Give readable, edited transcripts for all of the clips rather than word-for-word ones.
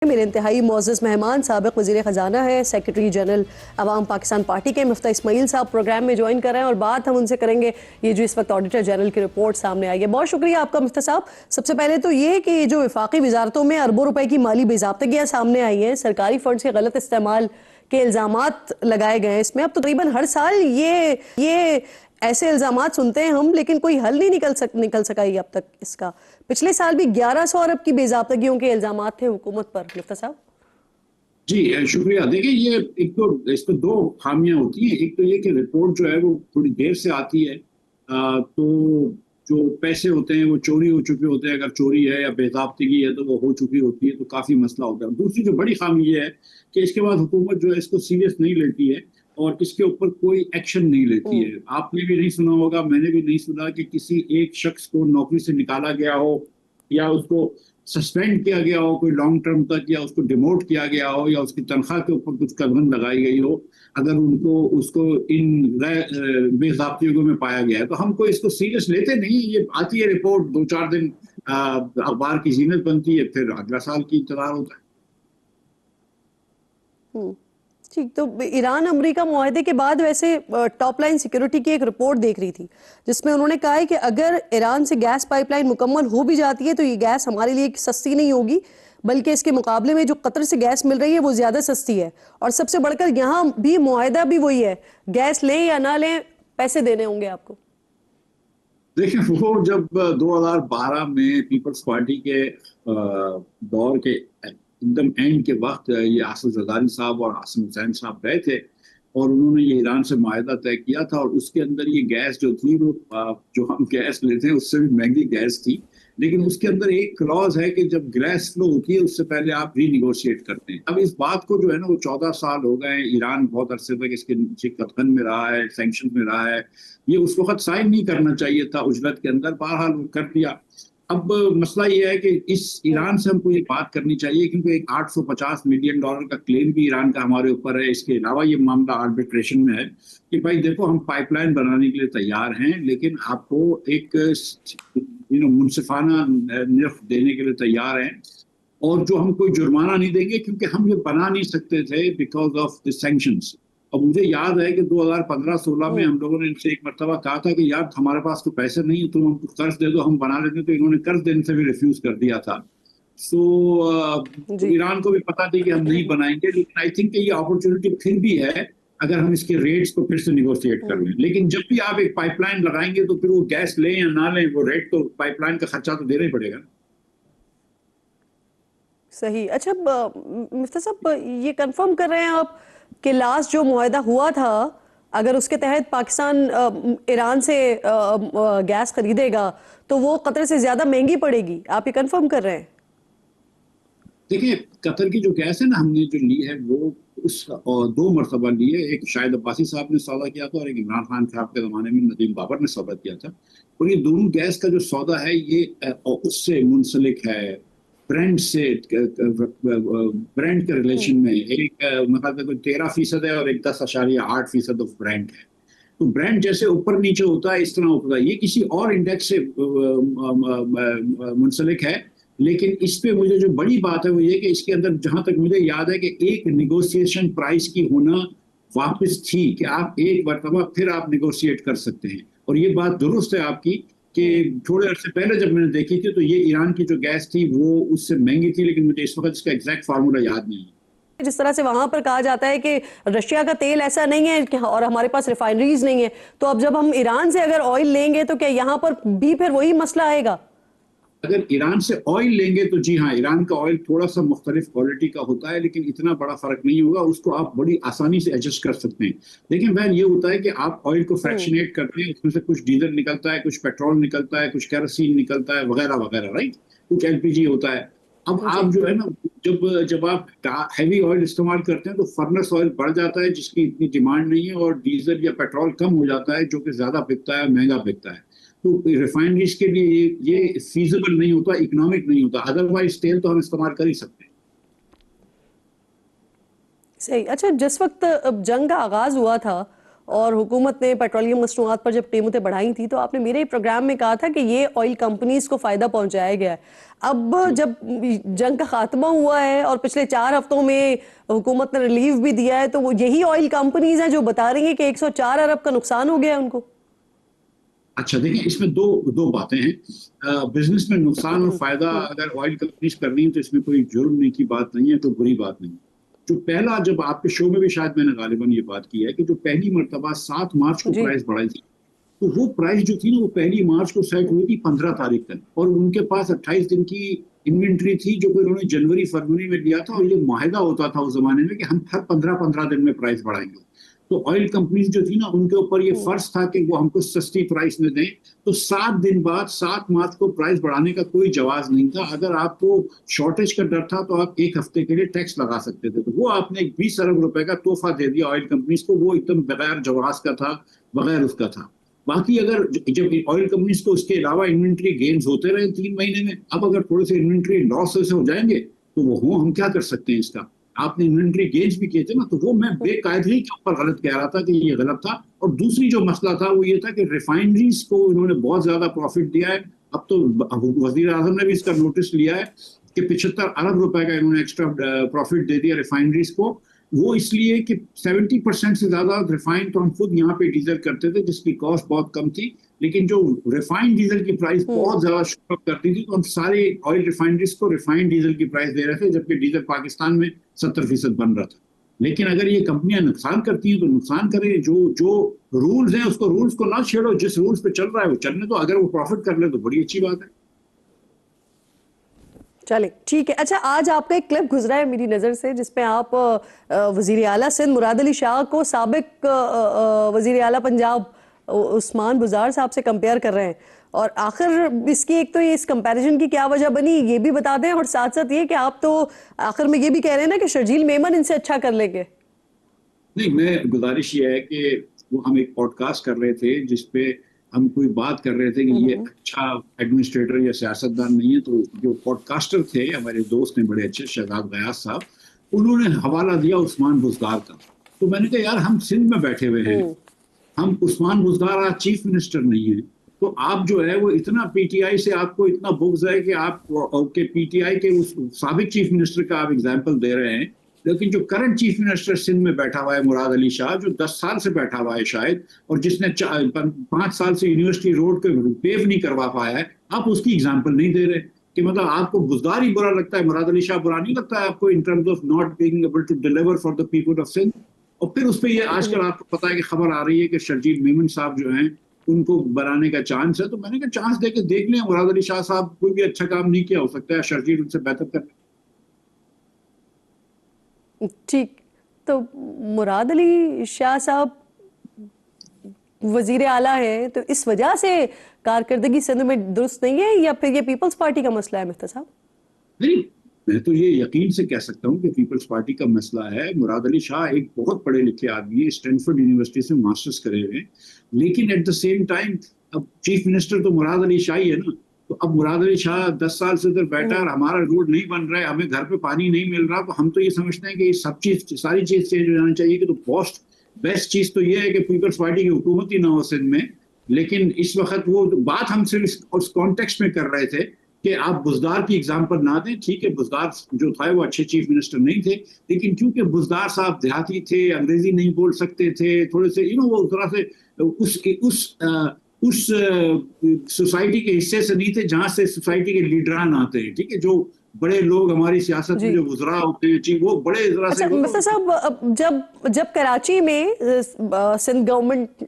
میرے انتہائی معزز مہمان سابق وزیر خزانہ ہے، سیکرٹری جنرل عوام پاکستان پارٹی کے مفتہ اسماعیل صاحب پروگرام میں جوائن کر رہے ہیں اور بات ہم ان سے کریں گے یہ جو اس وقت آڈیٹر جنرل کی رپورٹ سامنے آئی ہے۔ بہت شکریہ آپ کا مفتہ صاحب۔ سب سے پہلے تو یہ کہ یہ جو وفاقی وزارتوں میں اربوں روپے کی مالی بے ضابطگیاں سامنے آئی ہیں، سرکاری فنڈز کے غلط استعمال کے الزامات لگائے گئے ہیں اس میں، اب تقریباً ہر سال یہ ایسے الزامات سنتے ہیں ہم، لیکن کوئی حل نہیں نکل سکا یہ اب تک اس کا۔ پچھلے سال بھی 1100 ارب کی بے ضابطگیوں کے الزامات تھے حکومت پر۔ مفتہ صاحب جی شکریہ۔ دیکھیں یہ ایک تو اس میں دو خامیاں ہوتی ہیں، ایک تو یہ کہ رپورٹ جو ہے وہ تھوڑی دیر سے آتی ہے، تو جو پیسے ہوتے ہیں وہ چوری ہو چکے ہوتے ہیں، اگر چوری ہے یا بے ضابطگی ہے تو وہ ہو چکی ہوتی ہے، تو کافی مسئلہ ہوتا ہے۔ دوسری جو بڑی خامی یہ ہے کہ اس کے بعد حکومت جو ہے اس کو سیریس نہیں لیتی ہے اور اس کے اوپر کوئی ایکشن نہیں لیتی ہے۔ آپ نے بھی نہیں سنا ہوگا، میں نے بھی نہیں سنا کہ کسی ایک شخص کو نوکری سے نکالا گیا ہو یا اس کو سسپینڈ کیا گیا ہو کوئی لانگ ٹرم تک، یا اس کو ڈیموٹ کیا گیا ہو، یا اس کی تنخواہ کے اوپر کچھ قدغن لگائی گئی ہو اگر اس کو ان بے ضابطگیوں میں پایا گیا ہے۔ تو ہم کوئی اس کو سیریس لیتے نہیں، یہ آتی ہے رپورٹ، 2-4 دن اخبار کی زینت بنتی ہے، پھر اگلا سال کی انتظار ہوتا ہے۔ ٹھیک، تو ایران امریکہ معاہدے کے بعد ویسے ٹاپ لائن سیکیورٹی کی ایک رپورٹ دیکھ رہی تھی جس میں انہوں نے کہا ہے کہ اگر ایران سے گیس پائپ لائن مکمل ہو بھی جاتی ہے تو یہ گیس ہمارے لیے سستی نہیں ہوگی، بلکہ اس کے مقابلے میں جو قطر سے گیس مل رہی ہے وہ زیادہ سستی ہے، اور سب سے بڑھ کر یہاں بھی معاہدہ بھی وہی ہے، گیس لیں یا نہ لیں پیسے دینے ہوں گے آپ کو۔ دیکھیں وہ جب 2012 میں پیپلز پارٹی کے دور کے ایک دم اینڈ کے وقت یہ آصف زرداری صاحب اور عاصم حسین صاحب گئے تھے اور انہوں نے یہ ایران سے معاہدہ طے کیا تھا، اور اس کے اندر یہ گیس جو تھی وہ جو ہم گیس لیتے ہیں اس سے بھی مہنگی گیس تھی، لیکن اس کے اندر ایک کلاز ہے کہ جب گیس فلو ہوتی ہے اس سے پہلے آپ ری نیگوشیٹ کرتے ہیں۔ اب اس بات کو جو ہے نا وہ 14 سال ہو گئے ہیں، ایران بہت عرصے تک اس کے نیچے قدغن میں رہا ہے، سینکشن میں رہا ہے، یہ اس وقت سائن نہیں کرنا چاہیے تھا اجرت کے اندر، بہرحال وہ کر دیا۔ اب مسئلہ یہ ہے کہ اس ایران سے ہم کو یہ بات کرنی چاہیے کیونکہ ایک $850 ملین کا کلیم بھی ایران کا ہمارے اوپر ہے۔ اس کے علاوہ یہ معاملہ آربیٹریشن میں ہے کہ بھائی دیکھو ہم پائپ لائن بنانے کے لیے تیار ہیں، لیکن آپ کو ایک منصفانہ نرخ دینے کے لیے تیار ہیں، اور جو ہم کوئی جرمانہ نہیں دیں گے کیونکہ ہم یہ بنا نہیں سکتے تھے بیکاز آف دی سینکشنز۔ اب مجھے یاد ہے کہ 2015-16 میں ہم لوگوں نے ان سے ایک مرتبہ کہا تھا کہ یار ہمارے پاس تو پیسے نہیں ہیں، تم ہم کو قرض دے دو ہم بنا لیتے، تو انہوں نے قرض دینے سے بھی ریفیوز کر دیا تھا۔ ایران کو بھی پتا تھی کہ ہم نہیں بنائیں گے، لیکن آئی تھنک کہ یہ اپرچونٹی پھر بھی ہے اگر ہم اس کے ریٹس کو پھر سے نیگوشیٹ کر لیں، لیکن جب بھی آپ ایک پائپ لائن لگائیں گے تو پھر وہ گیس لیں یا نہ لیں وہ ریٹ تو پائپ لائن کا خرچہ تو دینا ہی پڑے گا۔ صحیح۔ اچھا مفتہ صاحب یہ کنفرم کر رہے ہیں آپ کہ لاسٹ جو معاہدہ ہوا تھا اگر اس کے تحت پاکستان ایران سے گیس خریدے گا تو وہ قطر سے زیادہ مہنگی پڑے گی، آپ یہ کنفرم کر رہے ہیں؟ دیکھیں قطر کی جو گیس ہے نا ہم نے جو لی ہے وہ اس 2 مرتبہ لی ہے، ایک شاہد عباسی صاحب نے سودا کیا تھا اور ایک عمران خان صاحب کے زمانے میں ندیم بابر نے سودا کیا تھا، اور یہ دونوں گیس کا جو سودا ہے یہ اس سے منسلک ہے، برینڈ سے، برینڈ کے ریلیشن میں ایک مطلب 13% ہے اور ایک 10.8% آف برینڈ ہے۔ تو برینڈ جیسے اوپر نیچے ہوتا ہے اس طرح ہوتا ہے، یہ کسی اور انڈیکس سے منسلک ہے، لیکن اس پہ مجھے جو بڑی بات ہے وہ یہ کہ اس کے اندر جہاں تک مجھے یاد ہے کہ ایک نیگوسیشن پرائس کی ہونا واپس تھی کہ آپ ایک مرتبہ پھر آپ نیگوشیٹ کر سکتے ہیں، اور یہ بات درست ہے آپ کی کہ تھوڑے عرصے پہلے جب میں نے دیکھی تھی تو یہ ایران کی جو گیس تھی وہ اس سے مہنگی تھی، لیکن مجھے اس وقت اس کا ایگزیکٹ فارمولا یاد نہیں ہے۔ جس طرح سے وہاں پر کہا جاتا ہے کہ رشیا کا تیل ایسا نہیں ہے اور ہمارے پاس ریفائنریز نہیں ہے، تو اب جب ہم ایران سے اگر آئل لیں گے تو کیا یہاں پر بھی پھر وہی مسئلہ آئے گا؟ اگر ایران سے آئل لیں گے تو جی ہاں، ایران کا آئل تھوڑا سا مختلف کوالٹی کا ہوتا ہے لیکن اتنا بڑا فرق نہیں ہوگا، اس کو آپ بڑی آسانی سے ایڈجسٹ کر سکتے ہیں۔ لیکن بہن یہ ہوتا ہے کہ آپ آئل کو فریکشنیٹ کرتے ہیں، اس میں سے کچھ ڈیزل نکلتا ہے، کچھ پیٹرول نکلتا ہے، کچھ کیروسین نکلتا ہے وغیرہ وغیرہ، رائٹ، کچھ LPG ہوتا ہے۔ اب آپ جو ہے نا جب آپ ہیوی آئل استعمال کرتے ہیں تو فرنس آئل بڑھ جاتا ہے جس کی اتنی ڈیمانڈ نہیں ہے، اور ڈیزل یا پیٹرول کم ہو جاتا ہے جو کہ زیادہ بکتا ہے، مہنگا بکتا ہے، تو ریفائنریز کے لیے یہ فیزیبل نہیں ہوتا، اکنامک نہیں ہوتا، ادروائز تیل تو ہم استعمال کر ہی سکتے ہیں۔ صحیح۔ اچھا جس وقت جنگ کا آغاز ہوا تھا اور حکومت نے پیٹرولیم مصنوعات پر جب قیمتیں بڑھائی تھی تو آپ نے میرے پروگرام میں کہا تھا کہ یہ آئل کمپنیز کو فائدہ پہنچایا گیا ہے. اب جب جنگ کا خاتمہ ہوا ہے اور پچھلے 4 ہفتوں میں حکومت نے ریلیف بھی دیا ہے تو وہ یہی آئل کمپنیز ہیں جو بتا رہی ہیں کہ 104 ارب کا نقصان ہو گیا ہے ان کو. اچھا دیکھیں اس میں دو باتیں ہیں. بزنس میں نقصان اور فائدہ اگر آئل کمپنیز کر رہی ہیں تو اس میں کوئی جرم نہیں کی بات نہیں ہے, کوئی بری بات نہیں. جو پہلا, جب آپ کے شو میں بھی شاید میں نے غالباً یہ بات کی ہے کہ جو پہلی مرتبہ 7 مارچ کو جی پرائز بڑھائی تھی تو وہ پرائز جو تھی نا وہ پہلی مارچ کو سیٹ ہوئی تھی 15 تاریخ تک, اور ان کے پاس 28 دن کی انوینٹری تھی جو کہ انہوں نے جنوری فروری میں لیا تھا, اور یہ معاہدہ ہوتا تھا اس زمانے میں کہ ہم ہر 15 دن میں پرائز بڑھائیں گے. تو آئل کمپنیز جو تھی نا ان کے اوپر یہ فرض تھا کہ وہ ہم کو سستی پرائس میں دیں. تو 7 دن بعد 7 مارچ کو پرائس بڑھانے کا کوئی جواز نہیں تھا. اگر آپ کو شارٹیج کا ڈر تھا تو آپ 1 ہفتے کے لیے ٹیکس لگا سکتے تھے. تو وہ آپ نے 20 ارب روپے کا تحفہ دے دیا آئل کمپنیز کو, وہ ایک دم بغیر جواز کا تھا, بغیر اس کا تھا. باقی اگر جب آئل کمپنیز کو اس کے علاوہ انوینٹری گینز ہوتے رہے 3 مہینے میں, اب اگر تھوڑے سے انوینٹری لاس ہو جائیں گے تو وہ ہم کیا کر سکتے ہیں اس کا. آپ نے انوینٹری گینز بھی کیے تھے نا, تو وہ میں بے قاعدگی کے اوپر غلط کہہ رہا تھا کہ یہ غلط تھا. اور دوسری جو مسئلہ تھا وہ یہ تھا کہ ریفائنریز کو انہوں نے بہت زیادہ پروفٹ دیا ہے. اب تو وزیر اعظم نے بھی اس کا نوٹس لیا ہے کہ 75 ارب روپے کا انہوں نے ایکسٹرا پروفٹ دے دیا ریفائنریز کو. وہ اس لیے کہ 70% سے زیادہ ریفائن تو ہم خود یہاں پہ ڈیزل کرتے تھے جس کی کاسٹ بہت کم تھی, لیکن جو ریفائنڈ ڈیزل کی پرائس بہت زیادہ شوٹ اپ کرتی تھی تو ہم سارے آئل ریفائنریز کو ریفائنڈ ڈیزل کی پرائس دے رہے تھے, جبکہ ڈیزل پاکستان میں 70% بن رہا تھا. لیکن اگر یہ کمپنیاں نقصان کرتی ہیں تو نقصان کریں, جو رولز ہیں اس کو رولز کو نہ چھیڑو, جس رولز پہ چل رہا ہے وہ چلنے دو. اگر وہ پروفٹ کر لے تو بڑی اچھی بات ہے. چلیں ٹھیک ہے. اچھا آج آپ کا ایک کلپ گزرا ہے میری نظر سے جس میں آپ وزیر اعلیٰ سندھ مراد علی شاہ کو سابق وزیر اعلیٰ پنجاب عثمان بزدار صاحب سے کمپیئر کر رہے ہیں, اور آخر اس کی ایک تو اس کمپیریزن کی کیا وجہ بنی یہ بھی بتا دیں, اور ساتھ ساتھ یہ کہ آپ تو آخر میں یہ بھی کہہ رہے ہیں نا کہ شرجیل میمن ان سے اچھا کر لیں گے. نہیں, میں گزارش یہ ہے کہ وہ ہم ایک پوڈ کاسٹ کر رہے تھے جس پہ ہم کوئی بات کر رہے تھے کہ یہ اچھا ایڈمنسٹریٹر یا سیاستدان نہیں ہے. تو جو پوڈ کاسٹر تھے ہمارے دوست نے بڑے اچھے, شہزاد غیاث صاحب, انہوں نے حوالہ دیا عثمان بزدار کا. تو میں نے کہا یار ہم سندھ میں بیٹھے ہوئے ہیں, ہم عثمان بزدار آج چیف منسٹر نہیں ہیں, تو آپ جو ہے وہ اتنا پی ٹی آئی سے آپ کو اتنا بغض ہے کہ آپ کے پی ٹی آئی کے اس سابق چیف منسٹر کا آپ اگزامپل دے رہے ہیں. لیکن جو کرنٹ چیف منسٹر سندھ میں بیٹھا ہوا ہے مراد علی شاہ, جو 10 سال سے بیٹھا ہوا ہے شاید, اور جس نے 5 سال سے یونیورسٹی روڈ کو پیو نہیں کروا پایا ہے, آپ اس کی اگزامپل نہیں دے رہے. کہ مطلب آپ کو بزدار ہی برا لگتا ہے, مراد علی شاہ برا نہیں لگتا ہے آپ کو in terms of not being able to deliver for the people of Sindh. اور پھر اس پہ یہ آج کل آپ کو پتا ہے کہ خبر آ رہی ہے کہ شرجیل میمن صاحب جو ہیں ان کو بنانے کا چانس ہے. تو میں نے کہا چانس دے کے دیکھ لیں, مراد علی شاہ صاحب کوئی بھی اچھا کام نہیں کیا, ہو سکتا ہے شرجیل ان سے بہتر کر لیں. ٹھیک, تو مراد علی شاہ صاحب وزیر اعلیٰ ہیں تو اس وجہ سے کارکردگی سندھ میں درست نہیں ہے, یا پھر یہ پیپلز پارٹی کا مسئلہ ہے مفتی صاحب؟ نہیں, میں تو یہ یقین سے کہہ سکتا ہوں کہ پیپلز پارٹی کا مسئلہ ہے. مراد علی شاہ ایک بہت پڑھے لکھے آدمی ہیں, اسٹینفورڈ یونیورسٹی سے ماسٹرز کرے ہوئے ہیں, لیکن ایٹ دا سیم ٹائم اب چیف منسٹر تو مراد علی شاہ ہی ہے نا. تو اب مراد علی شاہ 10 سال سے ادھر بیٹھا اور ہمارا روڈ نہیں بن رہا ہے, ہمیں گھر پہ پانی نہیں مل رہا, تو ہم تو یہ سمجھتے ہیں کہ یہ ساری چیز چینج ہو جانا چاہیے. کہ تو بیسٹ چیز تو یہ ہے کہ پیپلز پارٹی کی حکومت ہی نہ ہو سندھ میں. لیکن اس وقت وہ بات ہم صرف اس کانٹیکسٹ میں کر رہے تھے کہ آپ بزدار کی اگزامپل نہ دیں. ٹھیک ہے, بزدار جو تھا وہ اچھے چیف منسٹر نہیں تھے, لیکن کیونکہ بزدار صاحب دیہاتی تھے, انگریزی نہیں بول سکتے تھے, تھوڑے سے وہ طرح سے اس سوسائٹی کے حصے سے نہیں تھے جہاں سے سوسائٹی کے لیڈران آتے ہیں. ٹھیک ہے, جو بڑے لوگ ہماری سیاست میں جو وزراء ہوتے ہیں, وہ بڑے ذرا سے. مفتی صاحب جب کراچی میں سندھ گورنمنٹ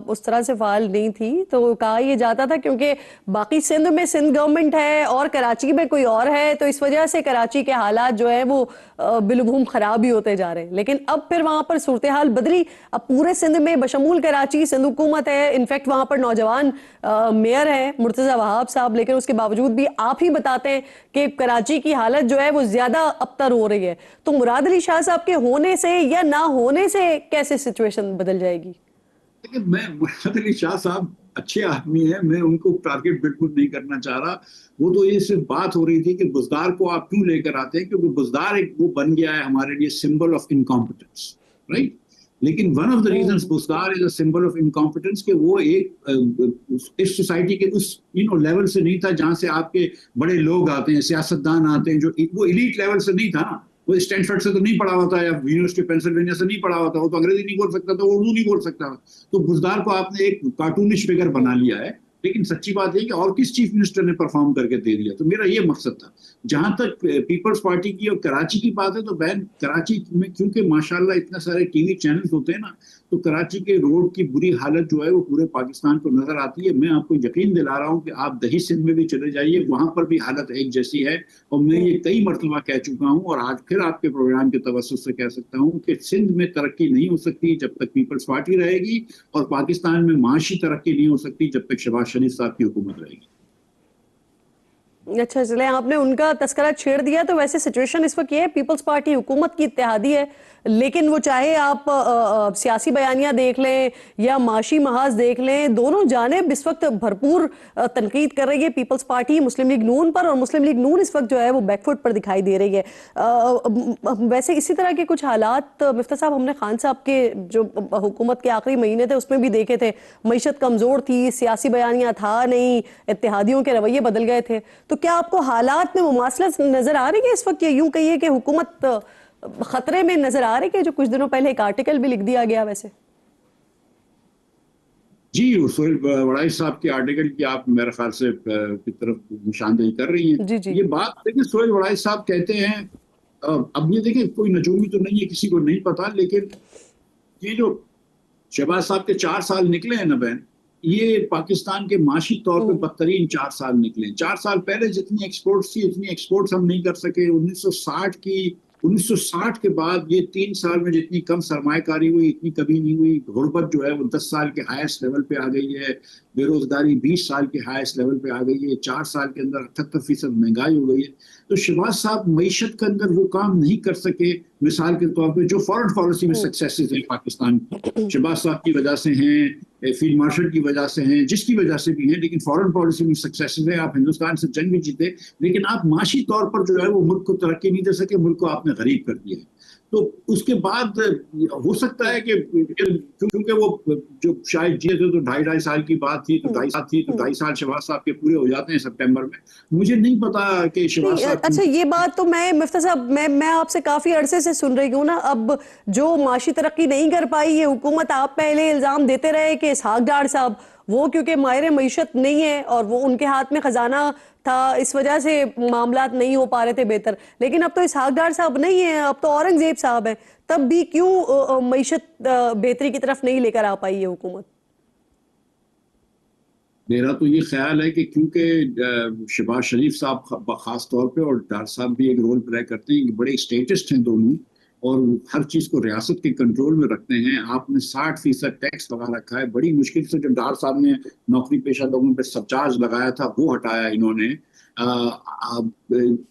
اس طرح سے فعال نہیں تھی تو کہا یہ جاتا تھا کیونکہ باقی سندھ میں سندھ گورنمنٹ ہے اور کراچی میں کوئی اور ہے, تو اس وجہ سے کراچی کے حالات جو ہیں وہ بالعموم خراب ہی ہوتے جا رہے ہیں. لیکن اب پھر وہاں پر صورتحال بدلی, اب پورے سندھ میں بشمول کراچی سندھ حکومت ہے. انفیکٹ وہاں پر نوجوان میئر ہیں مرتضی وہاب صاحب, لیکن اس کے باوجود بھی آپ ہی بتاتے ہیں کہ کراچی کی حالت جو ہے وہ زیادہ ابتر ہو رہی ہے. تو مراد علی شاہ صاحب کے ہونے سے یا نہ ہونے سے کیسے سچویشن بدل جائے گی؟ میں مراد علی شاہ صاحب اچھے آدمی ہیں, میں ان کو ٹارگٹ بالکل نہیں کرنا چاہ رہا. وہ تو یہ صرف بات ہو رہی تھی کہ بزدار کو آپ کیوں لے کر آتے ہیں, کیونکہ بزدار ایک وہ بن گیا ہے ہمارے لیے سمبل آف انکمپٹنس, رائٹ. لیکن one of the reasons Buzdar is a symbol of incompetence کہ وہ ایک اس سوسائٹی کے اس لیول سے نہیں تھا جہاں سے آپ کے بڑے لوگ آتے ہیں، سیاستدان آتے ہیں، جو وہ ایلیٹ لیول سے نہیں تھا نا. وہ اسٹینفورڈ سے تو نہیں پڑھا ہوا تھا یا یونیورسٹی پینسلوینیا سے نہیں پڑھا ہوا تھا، وہ تو انگریزی نہیں بول سکتا تھا، وہ اردو نہیں بول سکتا تھا. تو بزدار کو آپ نے ایک کارٹونش فگر بنا لیا ہے. لیکن سچی بات یہ کہ اور کس چیف منسٹر نے پرفارم کر کے دے دیا. تو میرا یہ مقصد تھا. جہاں تک پیپلز پارٹی کی اور کراچی کی بات ہے تو بہن کراچی میں کیونکہ ماشاءاللہ اتنے سارے ٹی وی چینلز ہوتے ہیں نا، تو کراچی کے روڈ کی بری حالت جو ہے وہ پورے پاکستان کو نظر آتی ہے. میں آپ کو یقین دلا رہا ہوں کہ آپ دہی سندھ میں بھی چلے جائیے، وہاں پر بھی حالت ایک جیسی ہے. اور میں یہ کئی مرتبہ کہہ چکا ہوں اور آج پھر آپ کے پروگرام کے توسط سے کہہ سکتا ہوں کہ سندھ میں ترقی نہیں ہو سکتی جب تک پیپلز پارٹی رہے گی، اور پاکستان میں معاشی ترقی نہیں ہو سکتی جب تک شہباز شریف صاحب کی حکومت رہے گی. اچھا چلیں، آپ نے ان کا تذکرہ چھیڑ دیا تو ویسے سچویشن اس وقت یہ ہے پیپلز پارٹی حکومت کی اتحادی ہے، لیکن وہ چاہے آپ سیاسی بیانیہ دیکھ لیں یا معاشی محاذ دیکھ لیں، دونوں جانب اس وقت بھرپور تنقید کر رہی ہے پیپلز پارٹی مسلم لیگ نون پر، اور مسلم لیگ نون اس وقت جو ہے وہ بیک فٹ پر دکھائی دے رہی ہے. ویسے اسی طرح کے کچھ حالات مفتیٰ صاحب ہم نے خان صاحب کے جو حکومت کے آخری مہینے تھے اس میں بھی دیکھے تھے. معیشت کمزور تھی، سیاسی بیانیہ تھا نہیں، اتحادیوں کے رویے بدل گئے تھے. تو کیا آپ کو حالات میں مماثلت نظر آ رہی ہے اس وقت، یا یوں کہیے کہ حکومت خطرے میں نظر آ رہی ہے، جو کچھ دنوں پہلے ایک آرٹیکل بھی لکھ دیا گیا ویسے؟ جی، سہیل وڑائی صاحب کے آرٹیکل کی آپ میرے خیال سے کی طرف نشاندہی کر رہی ہیں. جی جی. یہ بات دیکھیں، سہیل وڑائی صاحب کہتے ہیں، اب یہ دیکھیں کوئی نجومی تو نہیں ہے، کسی کو نہیں پتا، لیکن یہ جو شہباز صاحب کے 4 سال نکلے ہیں نا بہن، یہ پاکستان کے معاشی طور پہ بدترین 4 سال نکلے ہیں. 4 سال پہلے جتنی ایکسپورٹس تھی اتنی ایکسپورٹس ہم نہیں کر سکے. 1960 کے بعد یہ 3 سال میں جتنی کم سرمایہ کاری ہوئی اتنی کبھی نہیں ہوئی. غربت جو ہے وہ 10 سال کے ہائیسٹ لیول پہ آ گئی ہے. بے روزگاری 20 سال کے ہائیسٹ لیول پہ آ گئی ہے. 4 سال کے اندر 78% مہنگائی ہو گئی ہے. تو شہباز صاحب معیشت کے اندر وہ کام نہیں کر سکے. مثال کے طور پہ جو فارن پالیسی میں سکسیسز ہیں پاکستان کی، شہباز صاحب کی وجہ سے ہیں، فیلڈ مارشل کی وجہ سے ہیں، جس کی وجہ سے بھی ہیں، لیکن فارن پالیسی میں سکسیسز ہیں. آپ ہندوستان سے جنگ بھی جیتے، لیکن آپ معاشی طور پر جو ہے وہ ملک کو ترقی نہیں دے سکے، ملک کو آپ نے غریب کر دیا ہے. تو اس کے بعد ہو سکتا ہے کہ کیونکہ وہ جو شاید جیے تھے تو 2.5 سال کی بات تھی، تو 2.5 سال تھی، تو 2.5 سال شہباز صاحب کے پورے ہو جاتے ہیں سپٹمبر میں. مجھے نہیں پتا کہ شہباز صاحب اچھا یہ بات تو میں مفتیٰ صاحب میں آپ سے کافی عرصے سے سن رہی ہوں نا. اب جو معاشی ترقی نہیں کر پائی یہ حکومت، آپ پہلے الزام دیتے رہے کہ اسحاق ڈار صاحب وہ کیونکہ ماہر معیشت نہیں ہے اور وہ ان کے ہاتھ میں خزانہ تھا، اس وجہ سے معاملات نہیں ہو پا رہے تھے بہتر. لیکن اب تو اسحاق ڈار صاحب نہیں ہیں، اب تو اورنگزیب صاحب ہیں. تب بھی کیوں معیشت بہتری کی طرف نہیں لے کر آ پائی یہ حکومت؟ میرا تو یہ خیال ہے کہ کیونکہ شہباز شریف صاحب خاص طور پہ اور ڈار صاحب بھی ایک رول پلے کرتے ہیں، بڑے اسٹیٹسٹ ہیں دونوں، اور ہر چیز کو ریاست کے کنٹرول میں رکھتے ہیں. آپ نے 60% ٹیکس لگا رکھا ہے. بڑی مشکل سے جو ڈار صاحب نے نوکری پیشہ لوگوں پہ سرچارج لگایا تھا وہ ہٹایا انہوں نے.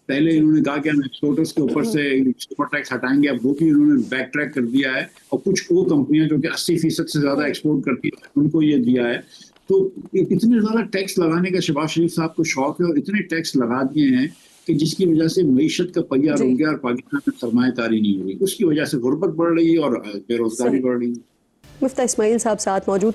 پہلے انہوں نے کہا کہ ہم ایکسپورٹرز کے اوپر سے ایکسپورٹ ٹیکس ہٹائیں گے، اب وہ بھی انہوں نے بیک ٹریک کر دیا ہے. اور کچھ وہ کمپنیاں جو کہ 80% سے زیادہ ایکسپورٹ کرتی ہیں ان کو یہ دیا ہے. تو اتنے زیادہ ٹیکس لگانے کا شہباز شریف صاحب کو شوق ہے، اور اتنے ٹیکس لگا دیے ہیں کہ جس کی وجہ سے معیشت کا پہیہ رک گیا اور پاکستان میں سرمایہ کاری نہیں ہوئی. اس کی وجہ سے غربت بڑھ رہی ہے اور بے روزگاری بڑھ رہی ہے. مفتیٰ اسماعیل صاحب ساتھ موجود